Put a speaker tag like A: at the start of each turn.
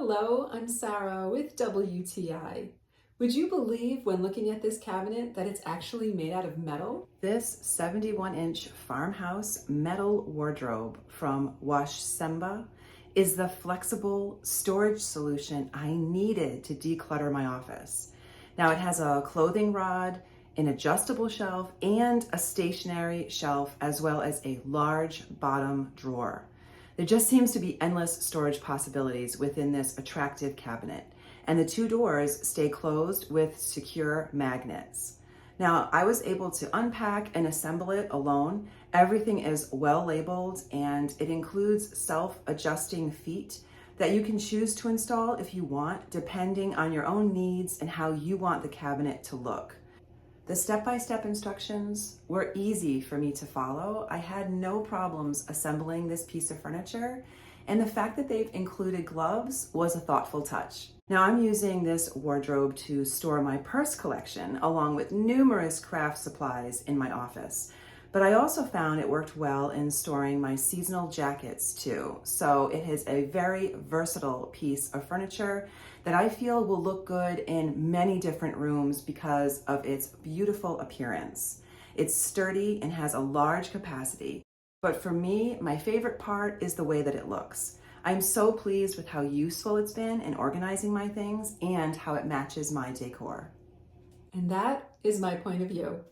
A: Hello, I'm Sarah with WTI. Would you believe when looking at this cabinet that it's actually made out of metal?
B: This 71-inch farmhouse metal wardrobe from Washsemba is the flexible storage solution I needed to declutter my office. Now it has a clothing rod, an adjustable shelf, and a stationary shelf, as well as a large bottom drawer. There just seems to be endless storage possibilities within this attractive cabinet, and the two doors stay closed with secure magnets. Now, I was able to unpack and assemble it alone. Everything is well labeled, and it includes self-adjusting feet that you can choose to install if you want, depending on your own needs and how you want the cabinet to look. The step-by-step instructions were easy for me to follow. I had no problems assembling this piece of furniture, and the fact that they've included gloves was a thoughtful touch. Now I'm using this wardrobe to store my purse collection along with numerous craft supplies in my office. But I also found it worked well in storing my seasonal jackets too. So it is a very versatile piece of furniture that I feel will look good in many different rooms because of its beautiful appearance. It's sturdy and has a large capacity. But for me, my favorite part is the way that it looks. I'm so pleased with how useful it's been in organizing my things and how it matches my decor.
A: And that is my point of view.